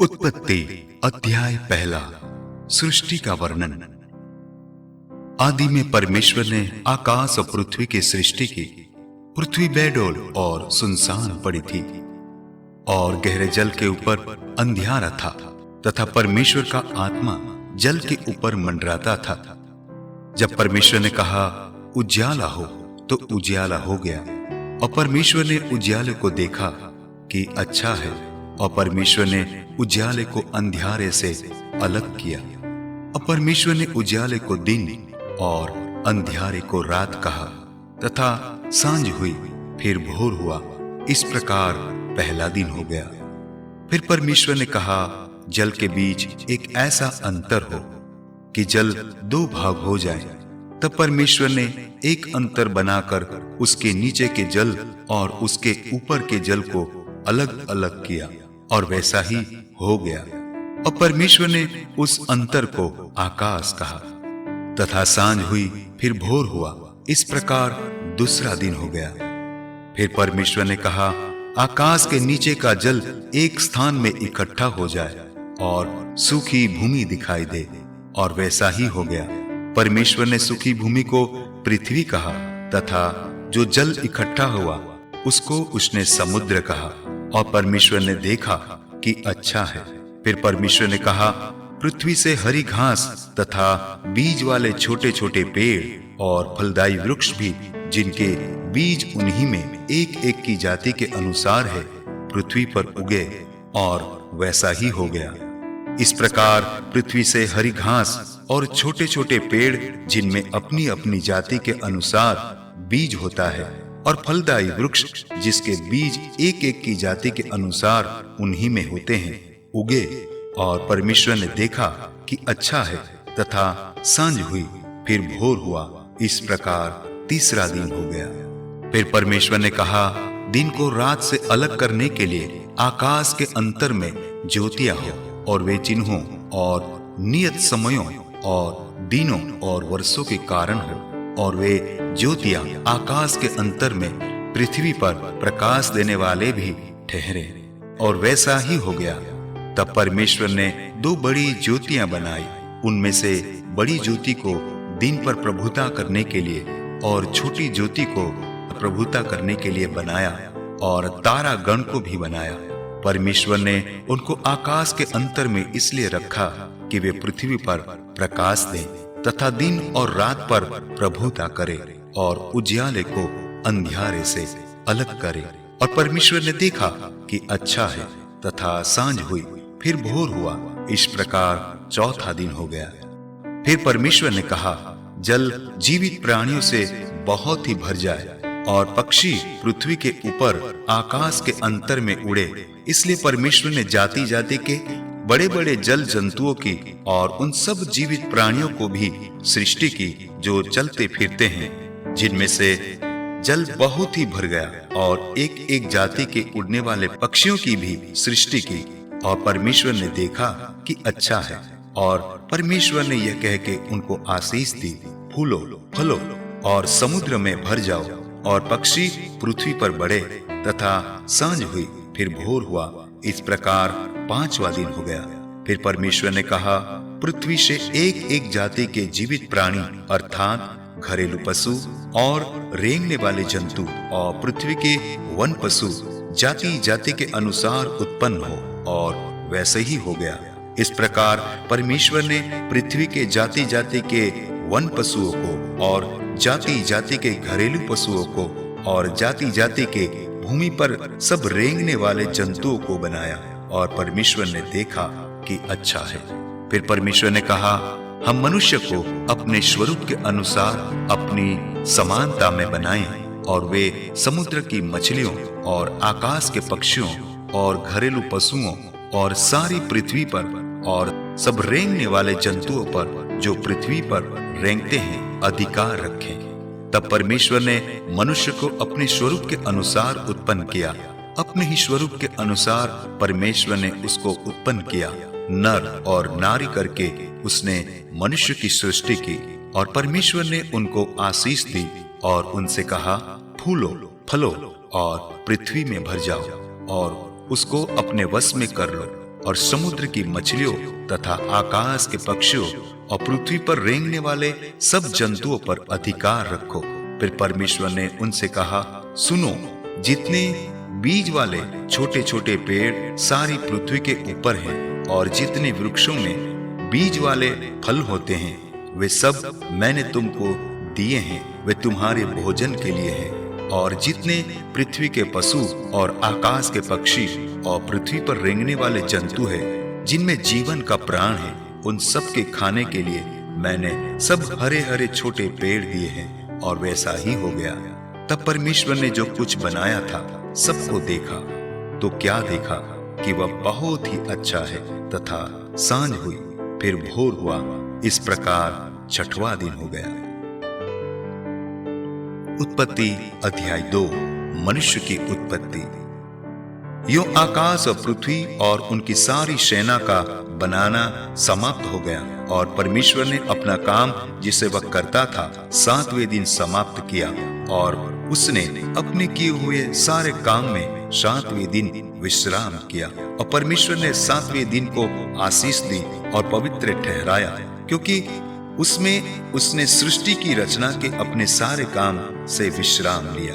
उत्पत्ति अध्याय पहला। सृष्टि का वर्णन। आदि में परमेश्वर ने आकाश और पृथ्वी की सृष्टि की। पृथ्वी बेडौल और सुनसान पड़ी थी और गहरे जल के ऊपर अंधियारा था तथा परमेश्वर का आत्मा जल के ऊपर मंडराता था। जब परमेश्वर ने कहा उजियाला हो, तो उजियाला हो गया। और परमेश्वर ने उजियाले को देखा कि अच्छा है, और परमेश्वर ने उजियाले को अंधियारे से अलग किया। और परमेश्वर ने उजियाले को दिन और अंधियारे को रात कहा, तथा सांझ हुई, फिर भोर हुआ। इस प्रकार पहला दिन हो गया। फिर परमेश्वर ने कहा जल के बीच एक ऐसा अंतर हो कि जल दो भाग हो जाए। तब परमेश्वर ने एक अंतर बनाकर उसके नीचे के जल और उसके ऊपर के जल को अलग अलग किया, और वैसा ही हो गया। और परमेश्वर ने उस अंतर को आकाश कहा। तथा सांझ हुई, फिर भोर हुआ। इस प्रकार दूसरा दिन हो गया। फिर परमेश्वर ने कहा आकाश के नीचे का जल एक स्थान में इकट्ठा हो जाए और सूखी भूमि दिखाई दे, और वैसा ही हो गया। परमेश्वर ने सूखी भूमि को पृथ्वी कहा, तथा जो जल इकट्ठा हुआ उसको उसने समुद्र कहा। और परमेश्वर ने देखा कि अच्छा है। फिर परमेश्वर ने कहा पृथ्वी से हरी घास तथा बीज वाले छोटे छोटे पेड़ और फलदायी वृक्ष भी, जिनके बीज उन्हीं में एक एक की जाति के अनुसार है, पृथ्वी पर उगे, और वैसा ही हो गया। इस प्रकार पृथ्वी से हरी घास और छोटे छोटे पेड़, जिनमें अपनी अपनी जाति के अनुसार बीज होता है, और फलदायी वृक्ष, जिसके बीज एक एक की जाति के अनुसार उन्हीं में होते हैं, उगे। और परमेश्वर ने देखा कि अच्छा है। तथा सांझ हुई, फिर भोर हुआ। इस प्रकार तीसरा दिन हो गया। फिर परमेश्वर ने कहा दिन को रात से अलग करने के लिए आकाश के अंतर में ज्योतियां हो, और वे चिन्हों और नियत समयों और दिनों और वर्षों के कारण हो। और वे ज्योतियां आकाश के अंतर में पृथ्वी पर प्रकाश देने वाले भी ठहरे, और वैसा ही हो गया। तब परमेश्वर ने दो बड़ी ज्योतियां बनाई। उनमें से बड़ी ज्योति को दिन पर प्रभुता करने के लिए और छोटी ज्योति को प्रभुता करने के लिए बनाया, और तारा गण को भी बनाया। परमेश्वर ने उनको आकाश के अंतर में इसलिए रखा कि वे पृथ्वी पर प्रकाश दें तथा दिन और रात पर प्रभुता करे, और उजियाले को अंधियारे से अलग करे। और परमेश्वर ने देखा कि अच्छा है। तथा सांझ हुई, फिर भोर हुआ। इस प्रकार चौथा दिन हो गया। फिर परमेश्वर ने कहा जल जीवित प्राणियों से बहुत ही भर जाए, और पक्षी पृथ्वी के ऊपर आकाश के अंतर में उड़े। इसलिए परमेश्वर ने जाति जाति के बड़े बड़े जल जंतुओं की और उन सब जीवित प्राणियों को भी सृष्टि की जो चलते फिरते हैं, जिनमें से जल बहुत ही भर गया। और एक एक जाति के उड़ने वाले पक्षियों की भी सृष्टि की। और परमेश्वर ने देखा कि अच्छा है। और परमेश्वर ने यह कह के उनको आशीष दी, फूलो फलो और समुद्र में भर जाओ, और पक्षी पृथ्वी पर बढ़े। तथा सांझ हुई, फिर भोर हुआ। इस प्रकार पांचवा दिन हो गया। फिर परमेश्वर ने कहा पृथ्वी से एक एक जाति के जीवित प्राणी, अर्थात घरेलू पशु और रेंगने वाले जंतु और पृथ्वी के वन पशु जाति जाति के अनुसार उत्पन्न हो, और वैसे ही हो गया। इस प्रकार परमेश्वर ने पृथ्वी के जाति जाति के वन पशुओं को और जाति जाति के घरेलू पशुओं को और जाति जाति के भूमि पर सब रेंगने वाले जंतुओं को बनाया। और परमेश्वर ने देखा कि अच्छा है। फिर परमेश्वर ने कहा हम मनुष्य को अपने स्वरूप के अनुसार अपनी समानता में बनाएं, और वे समुद्र की मछलियों और आकाश के पक्षियों और घरेलू पशुओं और सारी पृथ्वी पर और सब रेंगने वाले जंतुओं पर जो पृथ्वी पर रेंगते हैं अधिकार रखें। तब परमेश्वर ने मनुष्य को अपने स्वरूप के अनुसार उत्पन्न किया। अपने ही स्वरूप के अनुसार परमेश्वर ने उसको उत्पन्न किया। नर और नारी करके उसने मनुष्य की सृष्टि की। और परमेश्वर ने उनको आशीष दी और उनसे कहा फूलो फलो और पृथ्वी में भर जाओ, और उसको अपने वश में कर लो, और समुद्र की मछलियों तथा आकाश के पक्षियों और पृथ्वी पर रेंगने वाले सब जंतुओं पर अधिकार रखो। फिर परमेश्वर ने उनसे कहा, सुनो, जितने बीज वाले छोटे छोटे पेड़ सारी पृथ्वी के ऊपर हैं और जितने वृक्षों में बीज वाले फल होते हैं, वे सब मैंने तुमको दिए हैं, वे तुम्हारे भोजन के लिए हैं। और जितने पृथ्वी के पशु और आकाश के पक्षी और पृथ्वी पर रेंगने वाले जंतु हैं, जिनमें जीवन का प्राण है, उन सब के खाने के लिए मैंने सब हरे हरे छोटे पेड़ दिए हैं। और वैसा ही हो गया। तब परमेश्वर ने जो कुछ बनाया था सबको देखा, तो क्या देखा कि वह बहुत ही अच्छा है। तथा सांझ हुई, फिर भोर हुआ, इस प्रकार छठवां दिन हो गया। उत्पत्ति अध्याय 2। मनुष्य की उत्पत्ति। यूं आकाश और पृथ्वी और उनकी सारी सेना का बनाना समाप्त हो गया और परमेश्वर ने अपना काम जिसे वह करता था 7वें दिन समाप्त किया। और उसने अपने किए हुए सारे काम में 7वें दिन विश्राम किया। और परमेश्वर ने 7वें दिन को आशीष दी और पवित्र ठहराया, क्योंकि उसमें उसने सृष्टि की रचना के अपने सारे काम से विश्राम लिया।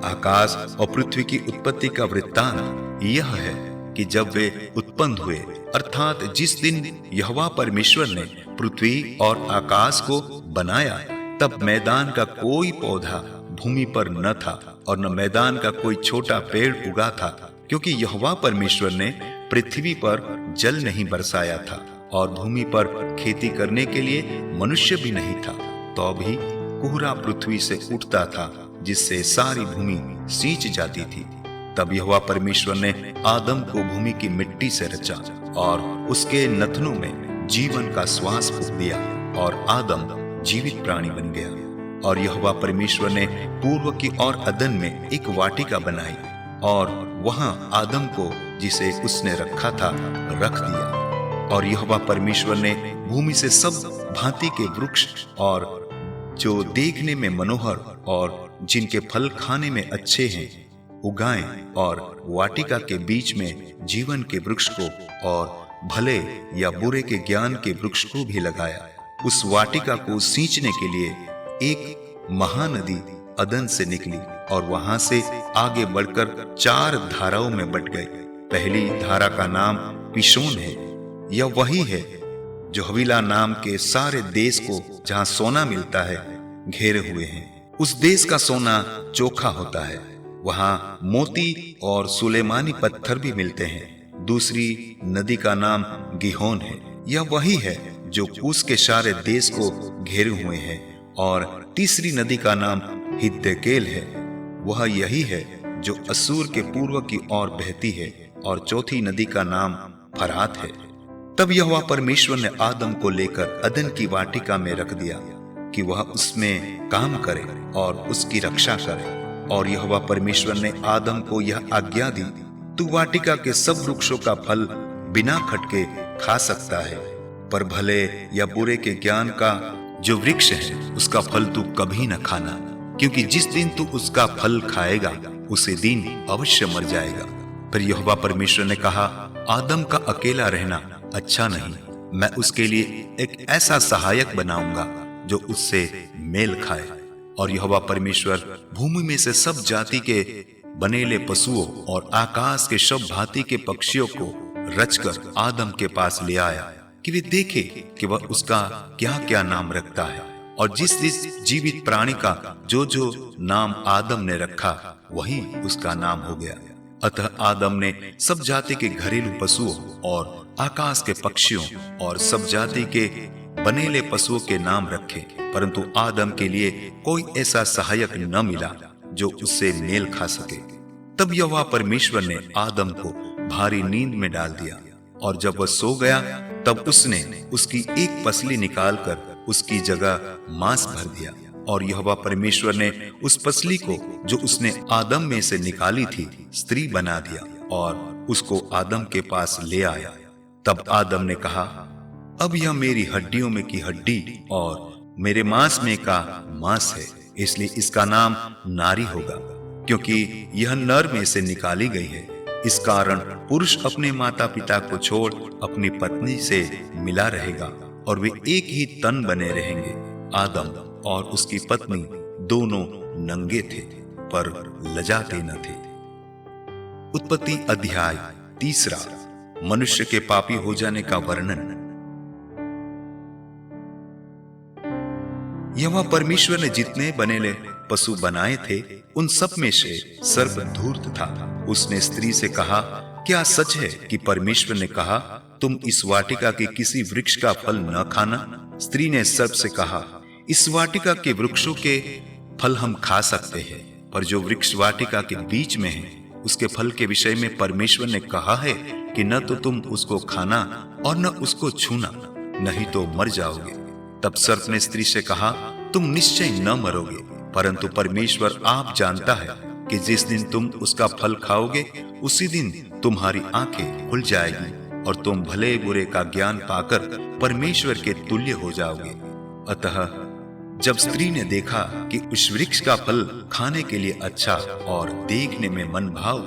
आकाश और पृथ्वी की उत्पत्ति का वृत्तांत यह है कि जब वे उत्पन्न हुए, अर्थात जिस दिन यहोवा परमेश्वर ने पृथ्वी और आकाश को बनाया, तब मैदान का कोई पौधा भूमि पर न था और न मैदान का कोई छोटा पेड़ उगा था, क्योंकि यहोवा परमेश्वर ने पृथ्वी पर जल नहीं बरसाया था और भूमि पर खेती करने के लिए मनुष्य भी नहीं था। तो भी कोहरा पृथ्वी से उठता था, जिससे सारी भूमि सींच जाती थी। तब यहोवा परमेश्वर ने आदम को भूमि की मिट्टी से रचा और उसके नथनों में जीवन का श्वास फूंक दिया और आदम जीवित प्राणी बन गया। और यहोवा परमेश्वर ने पूर्व की ओर अदन में एक वाटिका बनाई और वहां आदम को, जिसे उसने रखा था, रख दिया। और यहोवा परमेश्वर ने भूमि से सब भांति के वृक्ष और जो देखने में मनोहर और जिनके फल खाने में अच्छे हैं उगाए, और वाटिका के बीच में जीवन के वृक्ष को और भले या बुरे के ज्ञान के वृक्ष को भी लगाया। उस वाटिका को सींचने के लिए एक महानदी अदन से निकली और वहां से आगे बढ़कर 4 धाराओं में बट गई। पहली धारा का नाम पिशोन है। यह वही है जो हवीला नाम के सारे देश को, जहां सोना मिलता है, घेरे हुए हैं। उस देश का सोना चोखा होता है। वहां मोती और सुलेमानी पत्थर भी मिलते हैं। दूसरी नदी का नाम गिहोन है। यह वही है जो कूश के सारे देश को घेरे हुए हैं। और तीसरी नदी का नाम हिद्देकेल है। वह यही है जो असूर के पूर्व की ओर बहती है। और चौथी नदी का नाम फरात है। तब यहोवा परमेश्वर ने आदम को लेकर अदन की वाटिका में रख दिया कि वह उसमें काम करे और उसकी रक्षा करे। और यहोवा परमेश्वर ने आदम को यह आज्ञा दी, तू वाटिका के सब वृक्षों का फल बिना खटके खा सकता है, पर भले या बुरे के ज्ञान का जो वृक्ष है उसका फल तू कभी न खाना, क्योंकि जिस दिन तू उसका फल खाएगा उसी दिन अवश्य मर जाएगा। फिर यहोवा परमेश्वर ने कहा, आदम का अकेला रहना अच्छा नहीं, मैं उसके लिए एक ऐसा सहायक बनाऊंगा जो उससे मेल खाए। और यहोवा परमेश्वर भूमि में से सब जाति के बनेले पशुओं और आकाश के सब भांति के पक्षियों को रचकर आदम के पास ले आया कि वे देखे कि वह उसका क्या क्या नाम रखता है। और जिस जिस जीवित प्राणी का जो जो नाम आदम ने रखा वही उसका नाम हो गया। अतः आदम ने सब जाति के घरेलू पशुओं और आकाश के पक्षियों और सब जाति के बनेले पशुओं के नाम रखे, परंतु आदम के लिए कोई ऐसा सहायक न मिला जो उससे मेल खा सके। तब यहोवा परमेश्वर ने आदम को भारी नींद में डाल दिया और जब वह सो गया तब उसने उसकी एक पसली निकालकर उसकी जगह मांस भर दिया। और यहोवा परमेश्वर ने उस पसली को जो उसने आदम में से निकाली थी स्त्री बना दिया और उसको आदम के पास ले आया। तब आदम ने कहा, अब यह मेरी हड्डियों में की हड्डी और मेरे मांस में का मांस है, इसलिए इसका नाम नारी होगा, क्योंकि यह नर में से निकाली गई है। इस कारण पुरुष अपने माता पिता को छोड़ अपनी पत्नी से मिला रहेगा और वे एक ही तन बने रहेंगे। आदम और उसकी पत्नी दोनों नंगे थे पर लजाते न थे। उत्पत्ति अध्याय 3, मनुष्य के पापी हो जाने का वर्णन। यहोवा परमेश्वर ने जितने बनेले पशु बनाए थे उन सब में से सर्प धूर्त था। उसने स्त्री से कहा, क्या सच है कि परमेश्वर ने कहा तुम इस वाटिका के किसी वृक्ष का फल न खाना? स्त्री ने सर्प से कहा, इस वाटिका के वृक्षों के फल हम खा सकते हैं, पर जो वृक्ष वाटिका के बीच में है उसके फल के विषय में परमेश्वर ने कहा है कि न तो तुम उसको खाना और न उसको छूना, नहीं तो मर जाओगे। तब सर्प ने स्त्री से कहा, तुम निश्चय न मरोगे, परंतु परमेश्वर आप जानता है कि जिस दिन तुम उसका फल खाओगे उसी दिन तुम्हारी आंखें खुल जाएगी और तुम भले बुरे का ज्ञान पाकर परमेश्वर के तुल्य हो जाओगे। अतः जब स्त्री ने देखा कि उस वृक्ष का फल खाने के लिए अच्छा और देखने में मन भाव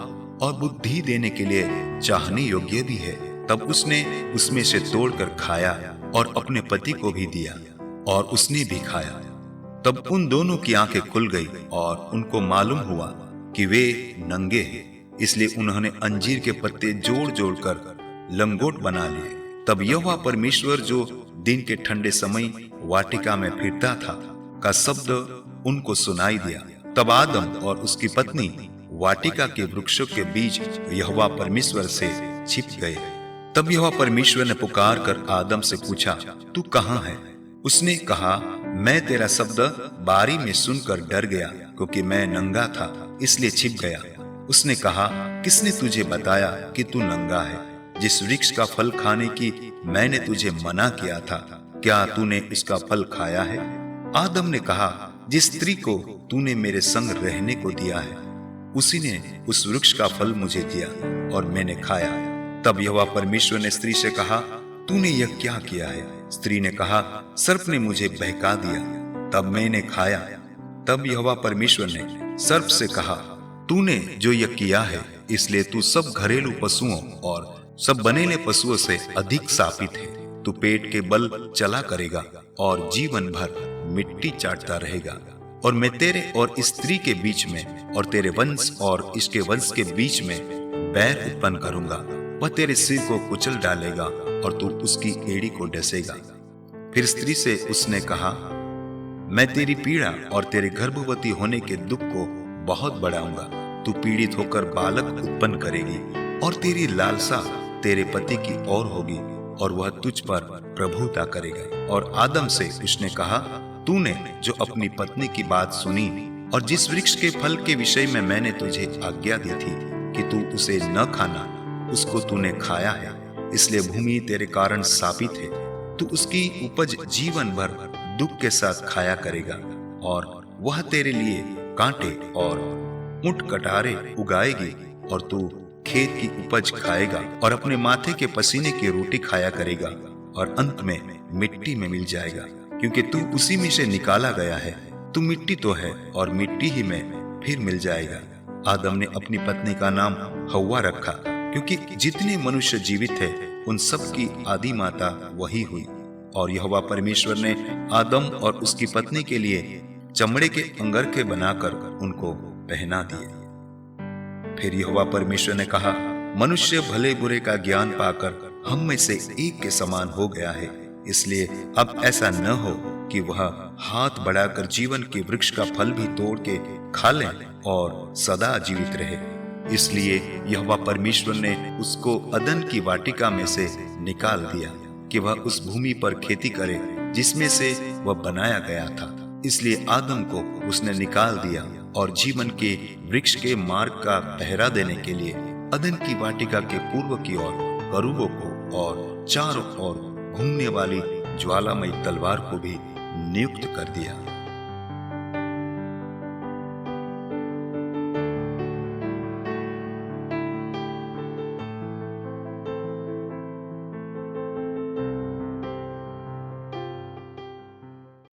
और बुद्धि देने के लिए चाहने योग्य भी है, तब उसने उसमें से तोड़कर खाया और अपने पति को भी दिया और उसने भी खाया। तब उन दोनों की आंखें खुल गई और उनको मालूम हुआ कि वे नंगे हैं, इसलिए उन्होंने अंजीर के पत्ते जोड़ जोड़ कर लंगोट बना लिए। तब यहोवा परमेश्वर जो दिन के ठंडे समय वाटिका में फिरता था का शब्द उनको सुनाई दिया। तब आदम और उसकी पत्नी वाटिका के वृक्षों के बीच यहोवा परमेश्वर से छिप गए। तब यहोवा परमेश्वर ने पुकार कर आदम से पूछा, तू कहाँ है? उसने कहा, मैं तेरा शब्द बारी में सुनकर डर गया, क्योंकि मैं नंगा था इसलिए छिप गया। उसने कहा, किसने तुझे बताया कि तू नंगा है? जिस वृक्ष का फल खाने की मैंने तुझे मना किया था, क्या तूने उसका फल खाया है? आदम ने कहा, जिस स्त्री को तूने मेरे संग रहने को दिया है उसी ने उस वृक्ष का फल मुझे दिया और मैंने खाया। तब यहोवा परमेश्वर ने स्त्री से कहा, तूने यह क्या किया है? स्त्री ने कहा, सर्प ने मुझे बहका दिया, तब मैंने खाया। तब यहोवा परमेश्वर ने सर्प से कहा, तूने जो यह किया है इसलिए तू सब घरेलू पशुओं और सब बनेले पशुओं से अधिक शापित है। तू पेट के बल चला करेगा और जीवन भर मिट्टी चाटता रहेगा। और मैं तेरे और इस स्त्री के बीच में और तेरे वंश और इसके वंश के बीच में बैर उत्पन्न करूंगा। वह तेरे सिर को कुचल डालेगा और तू उसकी एड़ी को डसेगा। फिर स्त्री से उसने कहा, मैं तेरी पीड़ा और तेरे गर्भवती होने के दुख को बहुत बढ़ाऊंगा। तू पीड़ित होकर बालक उत्पन्न करेगी और तेरी लालसा तेरे पति की ओर होगी और वह तुझ पर प्रभुता करेगा। और आदम से उसने कहा, तूने जो अपनी पत्नी की बात सुनी और जिस वृक्ष के फल के विषय में मैंने तुझे आज्ञा दी थी कि तू उसे न खाना, उसको तूने खाया है, इसलिए भूमि तेरे कारण शापित है। तू उसकी उपज जीवन भर दुख के साथ खाया करेगा और वह तेरे लिए कांटे और मुठ कटारे उगाएगी और तू खेत की उपज खाएगा और अपने माथे के पसीने की रोटी खाया करेगा और अंत में मिट्टी में मिल जाएगा, क्योंकि तू उसी में से निकाला गया है। तू मिट्टी तो है और मिट्टी ही में फिर मिल जाएगा। आदम ने अपनी पत्नी का नाम हव्वा रखा, क्योंकि जितने मनुष्य जीवित थे उन सब की आदि माता वही हुई। और यहोवा परमेश्वर ने आदम और उसकी पत्नी के लिए चमड़े के अंगरखे बनाकर उनको पहना दिए। फिर यहोवा परमेश्वर ने कहा, मनुष्य भले बुरे का ज्ञान पाकर हम में से एक के समान हो गया है, इसलिए अब ऐसा न हो कि वह हाथ बढ़ाकर जीवन के वृक्ष का फल भी तोड़ के खा ले और सदा जीवित रहे। इसलिए यहोवा परमेश्वर ने उसको अदन की वाटिका में से निकाल दिया कि वह उस भूमि पर खेती करे जिसमें से वह बनाया गया था। इसलिए आदम को उसने निकाल दिया और जीवन के वृक्ष के मार्ग का पहरा देने के लिए अदन की वाटिका के पूर्व की ओर करूबों को और चारों ओर घूमने वाली ज्वालामयी तलवार को भी नियुक्त कर दिया।